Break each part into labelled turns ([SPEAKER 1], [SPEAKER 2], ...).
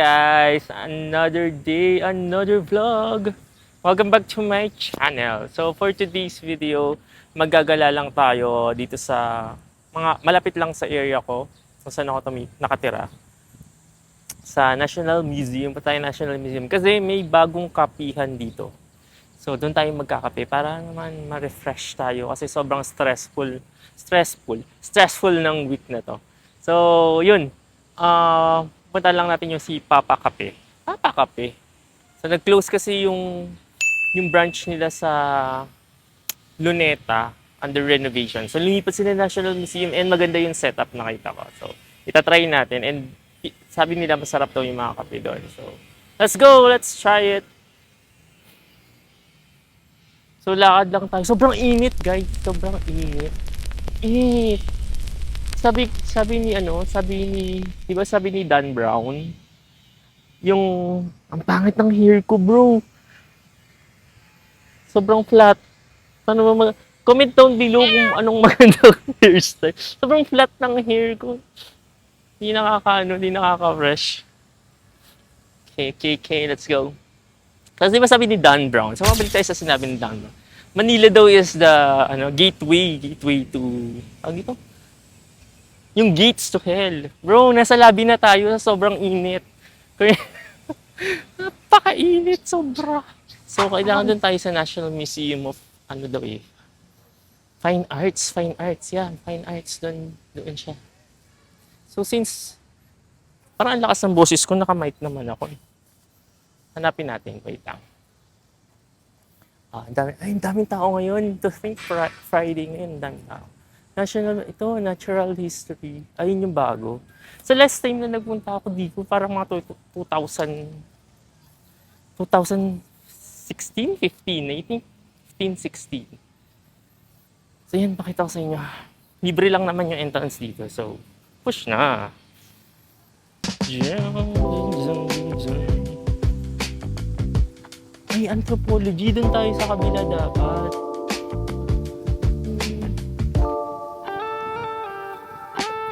[SPEAKER 1] guys, another day, another vlog. Welcome back to my channel. So for today's video, magagala lang tayo dito sa mga malapit lang sa area ko, kung saan ako nakatira. Sa National Museum, National Museum kasi may bagong kapihan dito. So doon tayo magkakape para naman ma-refresh tayo kasi sobrang stressful ng week na to. So yun, punta lang natin yung si Papa Kape. Papa Kape. So nag-close kasi yung branch nila sa Luneta under renovation. So lumipat sila National Museum and maganda yung setup nakita ko. So itatry natin and sabi nila masarap daw yung mga kape doon. So let's go, let's try it. So lakad lang tayo. Sobrang init, guys. Sobrang init. Init. Di ba sabi ni Dan Brown, yung, ang pangit ng hair ko, bro. Sobrang flat. Comment down below kung anong magandang hairstyle. Sobrang flat ng hair ko. Di nakaka-fresh. Okay, let's go. Kasi di ba sabi ni Dan Brown, so mabalik tayo sa sinabi ni Dan Brown, Manila daw is the gateway to, dito? Yung gates to hell. Bro, nasa labi na tayo sa sobrang init. Kaya, napaka-init, sobra. So, kailangan dun tayo sa National Museum of, Fine Arts, yan, Fine Arts, doon siya. So, since, parang ang lakas ng boses ko, naka-mic naman ako. Hanapin natin, wait lang. Ang daming tao ngayon. To think Friday ngayon, daming tao. Natural history. Ayun yung bago. So last time na nagpunta ako dito, parang mga 2016, 15, I think 15, 16. So yan, pakita ko sa inyo. Libre lang naman yung entrance dito. So, push na. Ay, anthropology. Doon tayo sa kabila dapat.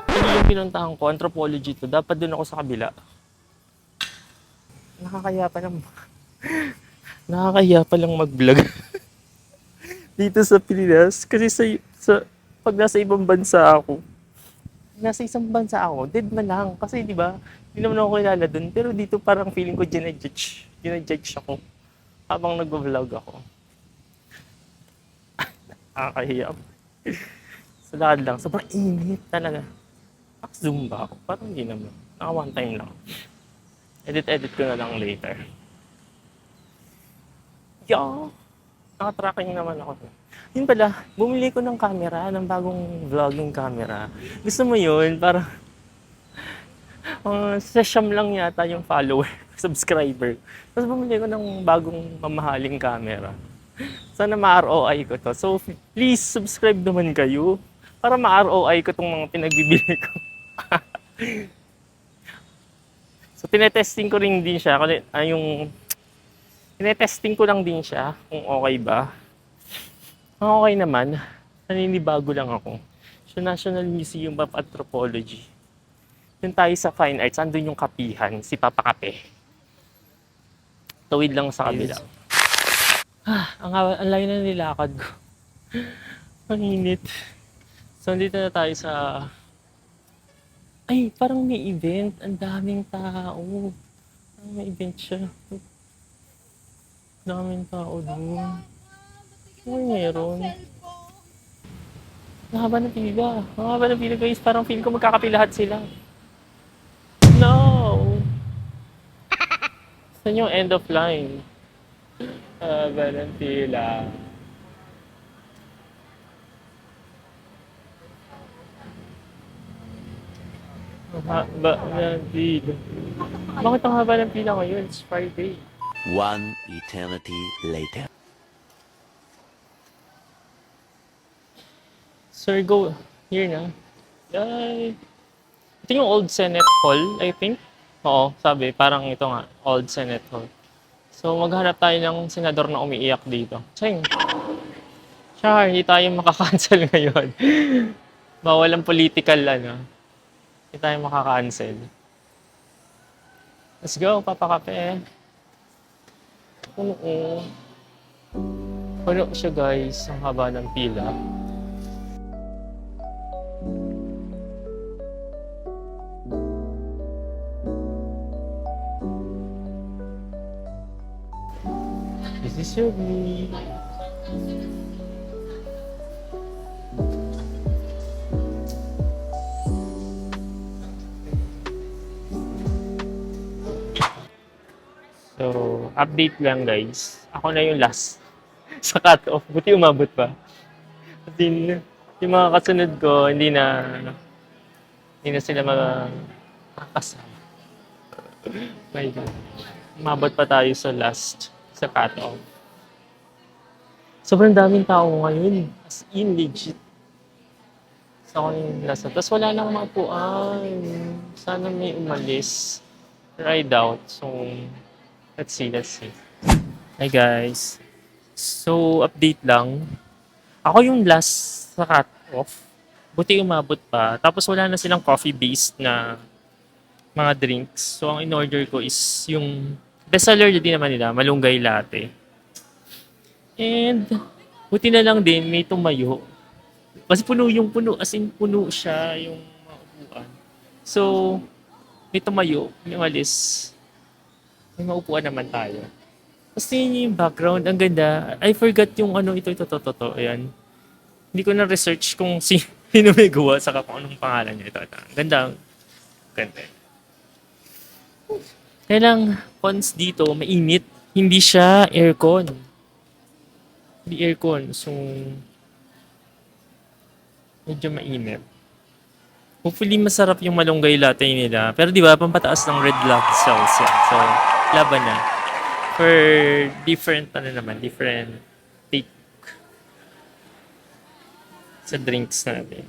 [SPEAKER 1] Ano yung pinuntahan ko? Anthropology to. Dapat doon ako sa kabila. Nakakaya pa lang mag-vlog. Dito sa Pilipinas. Kasi pag nasa ibang bansa ako, dead man lang. Kasi di ba, hindi naman ako kilala doon. Pero dito parang feeling ko ginajudge ako habang nag-vlog ako. Nakakahiya. Sa lakad lang. Sobrang init talaga. Zumba ako. Parang hindi naman. Naka one time lang. Edit ko na lang later. Naka-tracking naman ako. Yun pala, bumili ko ng camera, ng bagong vlogging camera. Gusto mo yun? Parang sa Siam lang yata yung follower, subscriber. Tapos bumili ko ng bagong mamahaling camera. Sana ma-ROI ko to. So, please subscribe naman kayo para ma-ROI ko tong mga pinagbibili ko. So, tinetesting ko rin din siya. Tinetesting ko lang din siya kung okay ba. Kung okay naman, naninibago lang ako. So, National Museum of Anthropology. Doon tayo sa Fine Arts, andun yung kapihan, si Papa Kape. Tawid lang sa kabila. Ang layo na nilakad ko. Ang init. So, dito na tayo sa... Ay, parang may event. Ang daming tao. May event siya. Daming tao doon. Ano meron? Mahaba ng pila guys. Parang feel ko magkakapilahat sila. No! Saan yung end of line? Mahaba ng pila. Mahaba ng pila. Bakit ang haba ng pila ngayon? It's Friday.
[SPEAKER 2] One eternity later.
[SPEAKER 1] Sir, go. Here na. Ay. Ito yung Old Senate Hall, I think. Oo, sabi. Parang ito nga. Old Senate Hall. So, maghanap tayo ng senador na umiiyak dito. Cheng. Char, hindi tayo makakancel ngayon. Bawal ang political, Hindi tayo makakancel. Let's go, papakape. Oo. Puno siya guys, ang haba ng pila. This is your me. So, update lang guys. Ako na yung last sa cut-off. Buti umabot pa. Kasi yung mga kasunod ko, hindi na sila makakasama. My God. Umabot pa tayo sa last sa cut-off. Sobrang daming tao ngayon. As in, legit. So, ako yung last. Tapos wala nang mapuan. Sana may umalis. I doubt. So, let's see. Hi guys. So, update lang. Ako yung last sa cut-off. Buti umabot pa. Tapos wala na silang coffee-based na mga drinks. So, ang in-order ko is yung bestseller din naman nila, malunggay latte. And, buti na lang din, may tumayo. Kasi puno yung puno. As in, puno siya yung mga upuan. So, may tumayo, may umalis. May maupuan naman tayo. Kasi yun yung background, ang ganda. I forgot yung ano, ito. Ayan. Hindi ko na research kung sino may gawa saka kung anong pangalan niya. Ito. Ganda. Ganda. Kaya lang, cons dito, mainit. Hindi siya aircon. Hindi aircon. So, medyo mainit. Hopefully, masarap yung malunggay latte nila. Pero di ba, pampataas ng red blood cells yan. So, laban na. For different take sa drinks natin.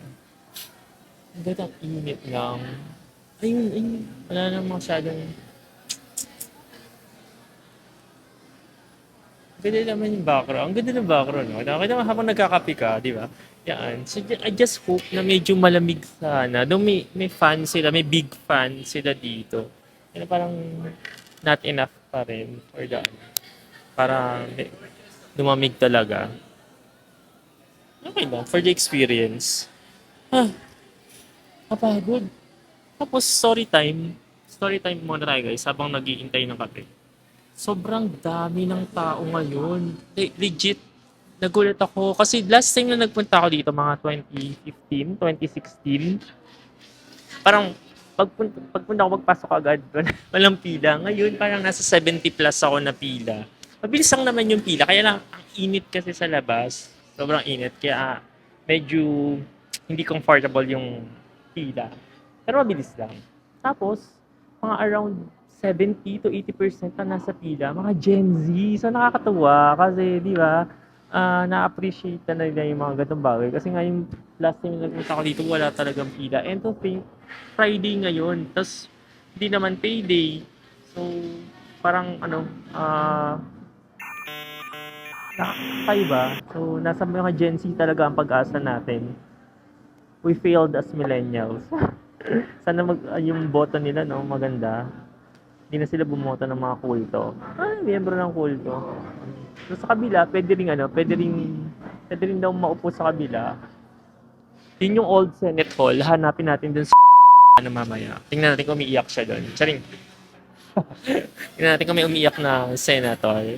[SPEAKER 1] Ang init lang. Ayun. Wala na masyadong... Ganda naman yung background. Ang ganda ng background, no? Nakita mo habang nagkakape ka, di ba? Yan. So, I just hope na medyo malamig sana. Doon may fan sila, may big fan sila dito. Yan parang not enough pa rin for the para lumamig talaga. Okay lang, for the experience. Kapagod. Tapos, story time. Story time muna tayo guys, habang nag-iintay ng kape. Sobrang dami ng tao ngayon. Legit, nagulat ako. Kasi last time na nagpunta ako dito, mga 2015, 2016, parang pagpunta ko, magpasok agad. Walang pila. Ngayon, parang nasa 70 plus ako na pila. Mabilis lang naman yung pila. Kaya lang, ang init kasi sa labas. Sobrang init. Kaya medyo hindi comfortable yung pila. Pero mabilis lang. Tapos, mga around 70 to 80% na nasa pila, mga Gen Z. So, nakakatuwa kasi, di ba, na-appreciate na nila yung mga ganitong bagay. Kasi nga yung last time na nagpunta ko dito, wala talagang pila. And to think, Friday ngayon, tas hindi naman payday. So, parang nakakaiba. So, nasa mga Gen Z talaga ang pag-asa natin. We failed as millennials. Sana yung boto nila, no, maganda. Hindi na sila bumoto ng mga kulto. Miyembro ng kulto. So, sa kabila, pwede rin daw maupo sa kabila. Yun yung old Senate Hall. Hanapin natin dun sa na mamaya. Tingnan natin kung umiiyak siya doon. Charing. Tingnan natin kung may umiiyak na senator.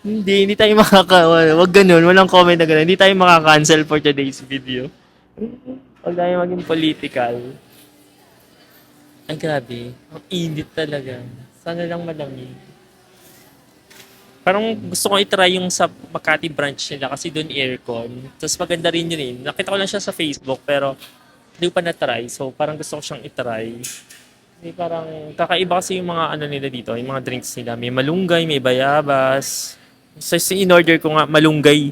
[SPEAKER 1] Hindi tayo wag ganun. Walang comment na ganun. Hindi tayo makaka-cancel for today's video. Wag tayo maging political. Ay, grabe. Ang init talaga. Sana lang malamig. Parang gusto ko i-try yung sa Makati branch nila kasi doon aircon. Tapos maganda rin yun eh. Nakita ko lang siya sa Facebook pero hindi ko pa na-try. So parang gusto ko siyang i-try. Kasi parang kakaiba kasi yung mga ano nila dito, yung mga drinks nila. May malunggay, may bayabas. So in-order ko nga malunggay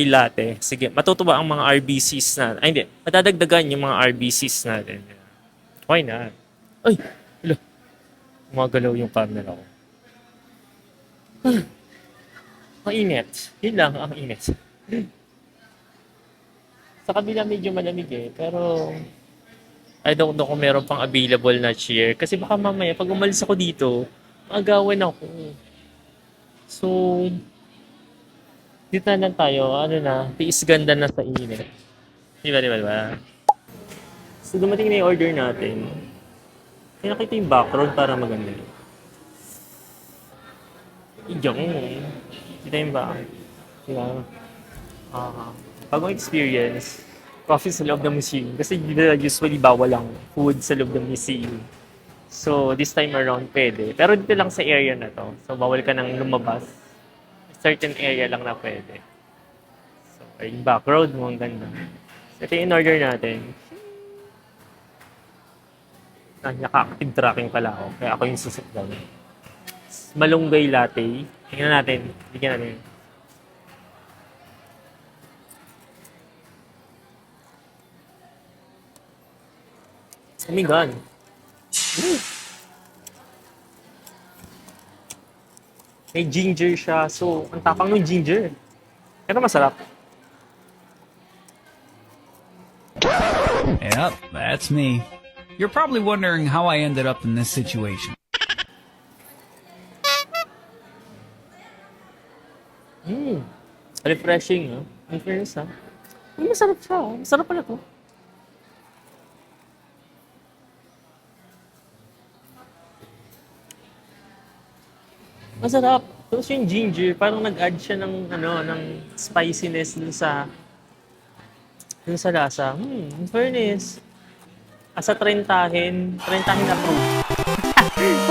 [SPEAKER 1] latte. Sige, matutuwa ang mga RBCs na. Ay hindi, matadagdagan yung mga RBCs natin. Why not? Ay, hello. Gumagalaw yung camera ko. Ang init. Yun lang, ang init. Sa kabila medyo malamig eh, pero I don't know kung meron pang available na chair. Kasi baka mamaya, pag umalis ako dito, agawan ako. So, dito na lang tayo. Ano na, tiis ganda na sa init. Di ba? So, dumating na yung order natin. Kaya nakita yung background para maganda. Iyong. Kita yung ba? Diba? Bagong experience. Coffee sa loob ng museum. Kasi usually bawal lang food sa loob ng museum. So, this time around, pwede. Pero dito lang sa area na to. So, bawal ka nang lumabas. Certain area lang na pwede. So, yung background mo, ang ganda. So, ito yung order natin. Naka-active tracking pala ako. Kaya ako yung susukdan. Malunggay latte. Tingnan natin. Bigyan natin. Oh my God. May ginger siya. So, ang tapang ng ginger. Pero masarap.
[SPEAKER 3] Yep, that's me. You're probably wondering how I ended up in this situation.
[SPEAKER 1] Refreshing, ha? In fairness, ha? Ay, masarap siya. Masarap pala to. Masarap. Tapos yung ginger, parang nag-add siya ng, ng spiciness dun sa lasa. In fairness. Asa trentahin approved.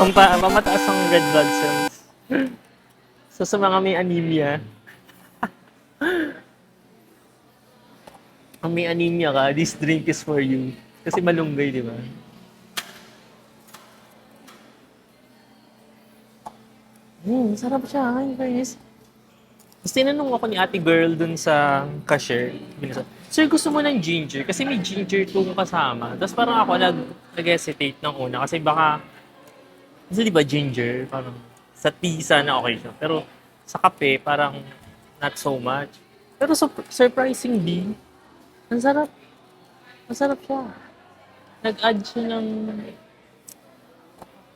[SPEAKER 1] Pamataas ang red blood cells. So sa mga may anemia, kung may anemia ka, this drink is for you. Kasi malunggay, di ba? Sarap siya. In fairness. Tapos tinanong ako ni ate girl dun sa cashier. Sir, gusto mo ng ginger? Kasi may ginger tong kasama. Tapos parang ako nag-hesitate ng una. Kasi baka, kasi di ba ginger? Parang sa tea sana okay siya. Pero sa kape, parang not so much. Pero surprisingly, ang sarap. Masarap siya. Nag-add siya ng,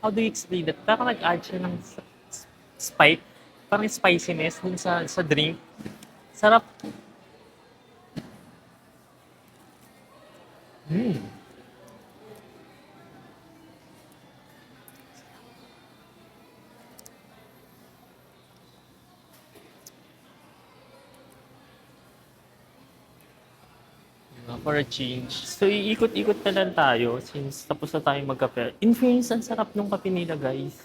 [SPEAKER 1] how do you explain that? Parang nag-add siya ng spike. Parang spiciness dun sa drink. Sarap. For a change. So, iikot-ikot na lang tayo since tapos na tayo magkape. In fairness, ang sarap nung kape nila, guys.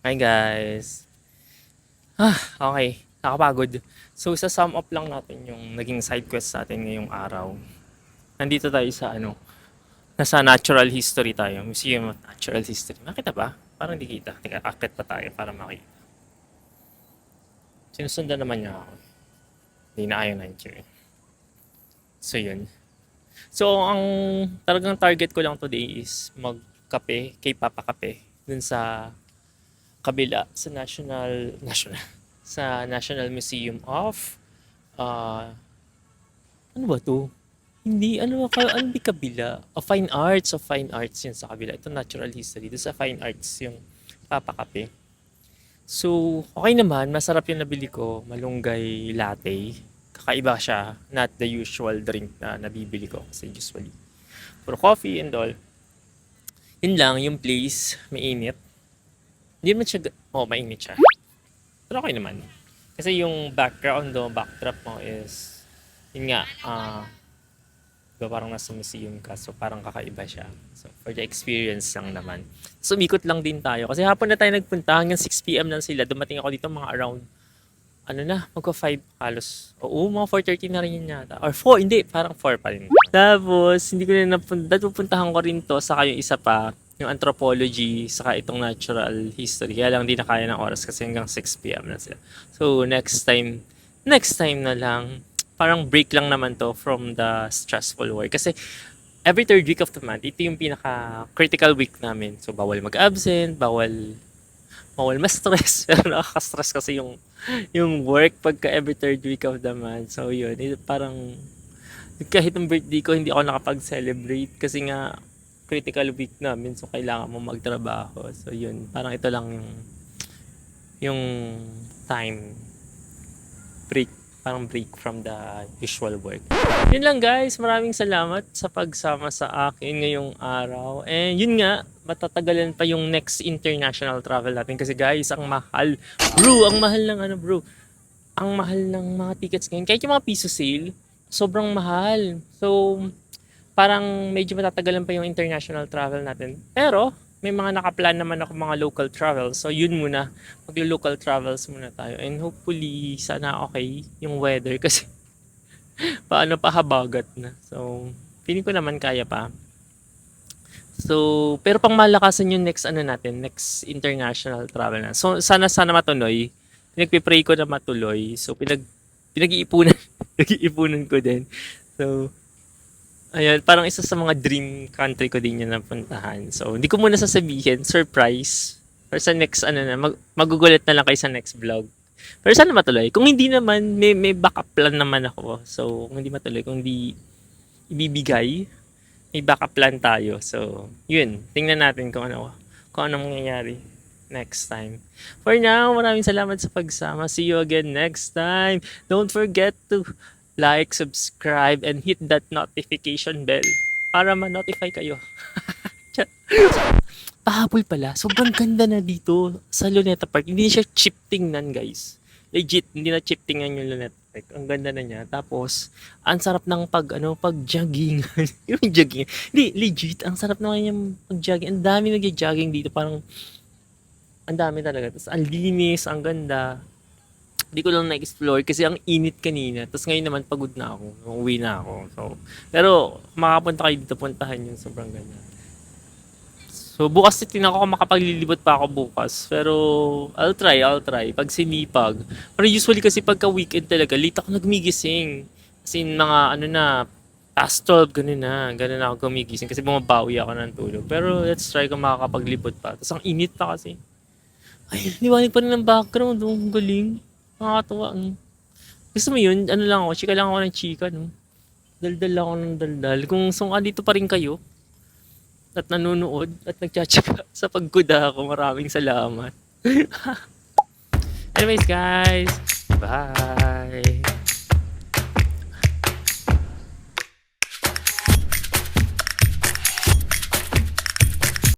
[SPEAKER 1] Hi guys. Okay. Nakapagod. So, sum up lang natin yung naging side quest natin ngayong araw. Nandito tayo sa nasa Natural History tayo. Museum of Natural History. Makita ba? Parang di kita. Teka, akit pa tayo para makita. Sinusundan naman niya ako. Hindi na ayaw na yun. So, yun. So, ang talagang target ko lang today is magkape kay Papa Kape dun sa kabila sa National Museum of ano ba to? Hindi kabila? Fine Arts yun sa kabila. Ito Natural History. Doon sa Fine Arts yung papakape. So, okay naman. Masarap yung nabili ko. Malunggay latte. Kakaiba siya. Not the usual drink na nabibili ko. Kasi usually, puro coffee and all. Yun lang, yung place, mainit. Hindi naman siya, mainit siya. Pero okay naman. Kasi yung background backdrop mo is, yun nga, diba parang nasa museum ka, so parang kakaiba siya. So for the experience lang naman. So umikot lang din tayo. Kasi hapon na tayo nagpunta, hanggang 6 PM lang sila. Dumating ako dito mga around, magka 5 halos. Oo, mga 4:30 na rin yun yata. Or 4, hindi, parang 4 pa rin. Tapos, hindi ko na napunta, pupuntahan ko rin to, saka yung isa pa, yung anthropology, saka itong natural history. Kaya lang di na kaya ng oras kasi hanggang 6 p.m. na sila. So, next time na lang, parang break lang naman to from the stressful work. Kasi, every third week of the month, ito yung pinaka-critical week namin. So, bawal mag-absent, bawal ma-stress. Pero nakaka-stress kasi yung work pagka every third week of the month. So, yun. Parang, kahit ang birthday ko, hindi ako nakapag-celebrate kasi nga, critical week namin. So, kailangan mo magtrabaho. So, yun. Parang ito lang yung time break. Parang break from the usual work. Yun lang guys. Maraming salamat sa pagsama sa akin ngayong araw. And yun nga, matatagalan pa yung next international travel natin. Kasi guys, ang mahal. Bro, ang mahal ng bro. Ang mahal ng mga tickets ngayon. Kahit yung mga piso sale, sobrang mahal. So, parang medyo matatagalan pa yung international travel natin. Pero, may mga nakaplan naman ako mga local travels. So, yun muna. Mag-local travels muna tayo. And hopefully, sana okay yung weather. Kasi, paano pa habagat na. So, feeling ko naman kaya pa. So, pero pang malakasan yung next next international travel na. So, sana matuloy. Pinagpipray ko na matuloy. So, pinag-iipunan, pinag-iipunan ko din. So, ayun, parang isa sa mga dream country ko din yun napuntahan. So, hindi ko muna sasabihin, surprise. Pero sa next, magugulat na lang kayo sa next vlog. Pero sana matuloy. Kung hindi naman, may backup plan naman ako. So, kung hindi matuloy, kung hindi ibibigay, may backup plan tayo. So, yun. Tingnan natin kung anong mangyayari next time. For now, maraming salamat sa pagsama. See you again next time. Don't forget to like, subscribe, and hit that notification bell para ma-notify kayo. Pahabol pala. Sobrang ganda na dito sa Luneta Park. Hindi siya cheap tingnan, guys. Legit, hindi na cheap tingnan yung Luneta Park. Ang ganda na niya. Tapos, ang sarap ng pag-jogging. Yung jogging. Hindi, legit. Ang sarap naman yung pag-jogging. Ang dami nag-jogging dito. Parang, ang dami talaga. Tapos, ang linis, ang ganda. Hindi ko lang na-explore kasi ang init kanina. Tapos ngayon naman pagod na ako. Uwi na ako. So, pero makapunta kayo dito, puntahan yun. Sobrang ganda. So bukas titignan ko kung makapaglilibot pa ako bukas. Pero I'll try. Pag sinipag. Pero usually kasi pagka weekend talaga, late ako nagmigising. Kasi mga past 12, ganun na ako gumigising. Kasi bumabawi ako ng tulog. Pero let's try kung makakapaglibot pa. Tapos ang init pa kasi. Ay, liwanag pa rin ng background. Ang galing. Nakakatuwa. Gusto mo yun? Chika lang ako ng chika, no? Daldal ako ng daldal. Kung dito pa rin kayo, at nanonood, at nagtsatsaga sa pagkuda ako, maraming salamat. Anyways, guys, bye!